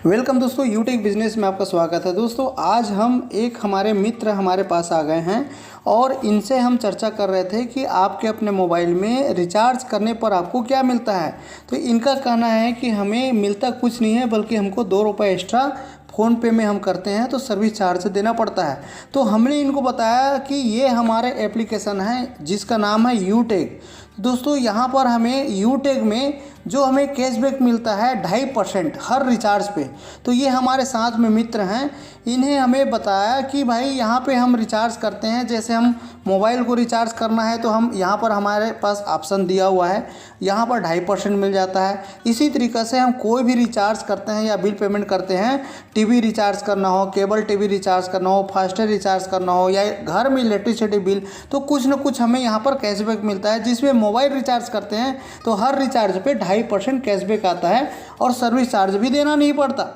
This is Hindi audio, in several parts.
वेलकम दोस्तों, यूटेक बिजनेस में आपका स्वागत है। दोस्तों आज हम एक हमारे मित्र हमारे पास आ गए हैं और इनसे हम चर्चा कर रहे थे कि आपके अपने मोबाइल में रिचार्ज करने पर आपको क्या मिलता है। तो इनका कहना है कि हमें मिलता कुछ नहीं है, बल्कि हमको 2 रुपये एक्स्ट्रा फ़ोन पे में हम करते हैं तो सर्विस चार्ज देना पड़ता है। तो हमने इनको बताया कि ये हमारे एप्लीकेशन है जिसका नाम है यूटेक। दोस्तों यहाँ पर हमें यूटेक में जो हमें कैशबैक मिलता है 2.5% हर रिचार्ज पे। तो ये हमारे साथ में मित्र हैं, इन्हें हमें बताया कि भाई यहाँ पे हम रिचार्ज करते हैं, जैसे हम मोबाइल को रिचार्ज करना है तो हम यहाँ पर हमारे पास ऑप्शन दिया हुआ है, यहाँ पर 2.5% मिल जाता है। इसी तरीक़े से हम कोई भी रिचार्ज करते हैं या बिल पेमेंट करते हैं, टीवी रिचार्ज करना हो, केबल टीवी रिचार्ज करना हो, फास्टैग रिचार्ज करना हो या घर में इलेक्ट्रिसिटी बिल, तो कुछ न कुछ हमें यहाँ पर कैशबैक मिलता है। जिसमें मोबाइल रिचार्ज करते हैं तो हर रिचार्ज पे 2.5% कैशबैक आता है और सर्विस चार्ज भी देना नहीं पड़ता।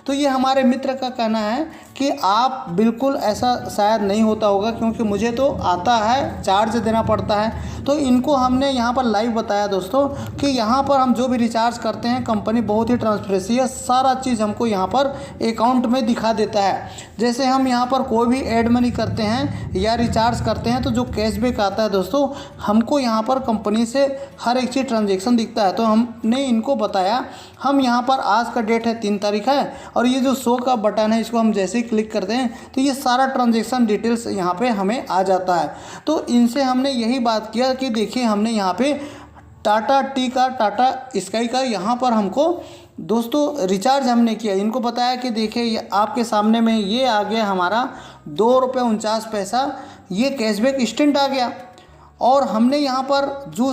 तो ये हमारे मित्र का कहना है कि आप बिल्कुल ऐसा शायद नहीं होता होगा, क्योंकि मुझे तो आता है, चार्ज देना पड़ता है। तो इनको हमने यहाँ पर लाइव बताया दोस्तों कि यहाँ पर हम जो भी रिचार्ज करते हैं, कंपनी बहुत ही ट्रांसपेरेंसी है, सारा चीज़ हमको यहाँ पर अकाउंट में दिखा देता है। जैसे हम यहाँ पर कोई भी ऐड मनी करते हैं या रिचार्ज करते हैं तो जो कैशबैक आता है दोस्तों, हमको यहाँ पर कंपनी से हर एक चीज़ ट्रांजेक्शन दिखता है। तो हमने इनको बताया, हम यहाँ पर आज का डेट है 3 तारीख है और ये जो शो का बटन है इसको हम जैसे ही क्लिक करते हैं तो ये सारा ट्रांजैक्शन डिटेल्स यहाँ पे हमें आ जाता है। तो इनसे हमने यही बात किया कि देखिए हमने यहाँ पे टाटा टी का, टाटा स्काई का यहाँ पर हमको दोस्तों रिचार्ज हमने किया। इनको बताया कि देखिए आपके सामने में ये आ गया हमारा 2.49 रुपये, ये कैशबैक इंस्टेंट आ गया। और हमने यहाँ पर जो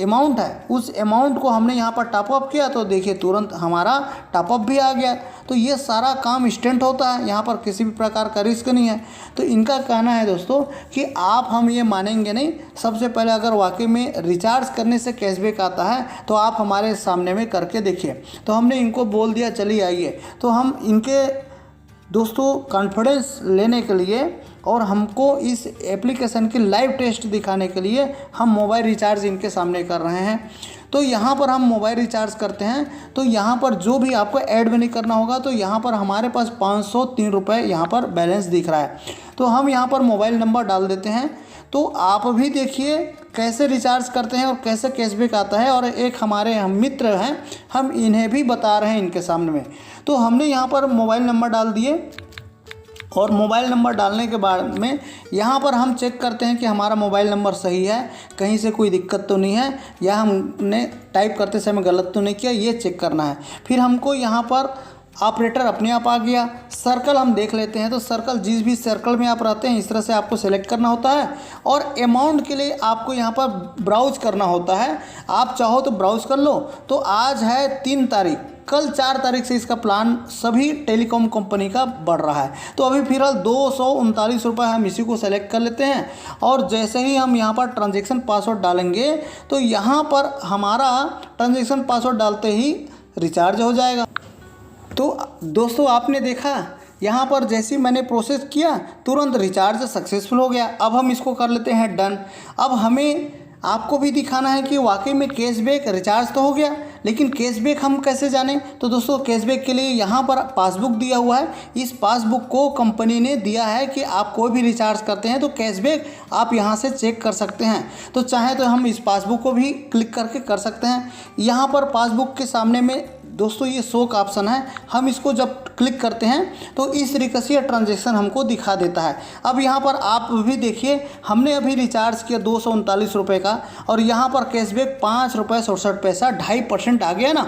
अमाउंट है उस अमाउंट को हमने यहाँ पर टॉपअप किया तो देखिए तुरंत हमारा टॉपअप भी आ गया। तो ये सारा काम इंस्टेंट होता है, यहाँ पर किसी भी प्रकार का रिस्क नहीं है। तो इनका कहना है दोस्तों कि आप हम ये मानेंगे नहीं, सबसे पहले अगर वाकई में रिचार्ज करने से कैशबैक आता है तो आप हमारे सामने में करके देखिए। तो हमने इनको बोल दिया चलिए आइए। तो हम इनके दोस्तों कॉन्फिडेंस लेने के लिए और हमको इस एप्लीकेशन की लाइव टेस्ट दिखाने के लिए हम मोबाइल रिचार्ज इनके सामने कर रहे हैं। तो यहाँ पर हम मोबाइल रिचार्ज करते हैं तो यहाँ पर जो भी आपको ऐड मनी करना होगा तो यहाँ पर हमारे पास 503 रुपये यहाँ पर बैलेंस दिख रहा है। तो हम यहाँ पर मोबाइल नंबर डाल देते हैं। तो आप भी देखिए कैसे रिचार्ज करते हैं और कैसे कैशबैक आता है। और एक हमारे हम मित्र हैं, हम इन्हें भी बता रहे हैं इनके सामने में। तो हमने यहाँ पर मोबाइल नंबर डाल दिए और मोबाइल नंबर डालने के बाद में यहाँ पर हम चेक करते हैं कि हमारा मोबाइल नंबर सही है, कहीं से कोई दिक्कत तो नहीं है, या हमने टाइप करते समय गलत तो नहीं किया, ये चेक करना है। फिर हमको यहाँ पर ऑपरेटर अपने आप आ गया। सर्कल हम देख लेते हैं, तो सर्कल जिस भी सर्कल में आप रहते हैं इस तरह से आपको सेलेक्ट करना होता है। और अमाउंट के लिए आपको यहाँ पर ब्राउज करना होता है, आप चाहो तो ब्राउज कर लो। तो आज है 3 तारीख, कल 4 तारीख से इसका प्लान सभी टेलीकॉम कंपनी का बढ़ रहा है। तो अभी फिलहाल 239 रुपये हम इसी को सेलेक्ट कर लेते हैं। और जैसे ही हम यहाँ पर ट्रांजैक्शन पासवर्ड डालेंगे तो यहाँ पर हमारा ट्रांजैक्शन पासवर्ड डालते ही रिचार्ज हो जाएगा। तो दोस्तों आपने देखा यहाँ पर जैसे ही मैंने प्रोसेस किया तुरंत रिचार्ज सक्सेसफुल हो गया। अब हम इसको कर लेते हैं डन। अब हमें आपको भी दिखाना है कि वाकई में कैशबैक रिचार्ज तो हो गया, लेकिन कैशबैक हम कैसे जानें। तो दोस्तों कैशबैक के लिए यहाँ पर पासबुक दिया हुआ है, इस पासबुक को कंपनी ने दिया है कि आप कोई भी रिचार्ज करते हैं तो कैशबैक आप यहाँ से चेक कर सकते हैं। तो चाहे तो हम इस पासबुक को भी क्लिक करके कर सकते हैं। यहाँ पर पासबुक के सामने में दोस्तों ये शो का ऑप्शन है, हम इसको जब क्लिक करते हैं तो इस तरीके से ट्रांजैक्शन हमको दिखा देता है। अब यहाँ पर आप भी देखिए, हमने अभी रिचार्ज किया 239 रुपये का और यहाँ पर कैशबैक 5.67 रुपये, 2.5% आ गया ना।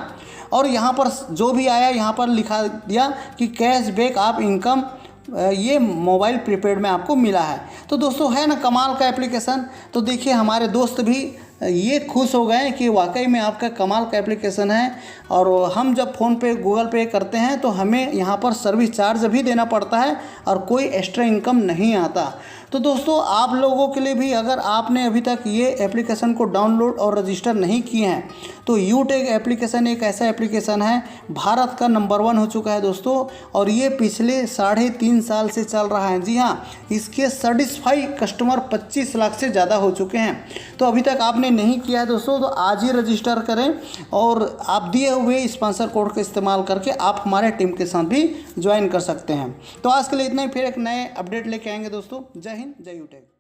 और यहाँ पर जो भी आया यहाँ पर लिखा दिया कि कैशबैक आप इनकम ये मोबाइल प्रीपेड में आपको मिला है। तो दोस्तों है ना कमाल का एप्लीकेशन। तो देखिए हमारे दोस्त भी ये खुश हो गए कि वाकई में आपका कमाल का एप्लीकेशन है। और हम जब फ़ोन पे गूगल पे करते हैं तो हमें यहाँ पर सर्विस चार्ज भी देना पड़ता है और कोई एक्स्ट्रा इनकम नहीं आता। तो दोस्तों आप लोगों के लिए भी, अगर आपने अभी तक ये एप्लीकेशन को डाउनलोड और रजिस्टर नहीं किए हैं तो यूटेक एप्लीकेशन एक ऐसा एप्लीकेशन है, भारत का नंबर 1 हो चुका है दोस्तों, और ये पिछले 3.5 साल से चल रहा है। जी हाँ, इसके सेटिस्फाई कस्टमर 25 लाख से ज़्यादा हो चुके हैं। तो अभी तक आपने नहीं किया है दोस्तों तो आज ही रजिस्टर करें, और आप दिए हुए स्पॉन्सर कोड का इस्तेमाल करके आप हमारे टीम के साथ भी ज्वाइन कर सकते हैं। तो आज के लिए इतना ही, फिर एक नए अपडेट लेके आएंगे दोस्तों। जय हिंद, जय यूटेक।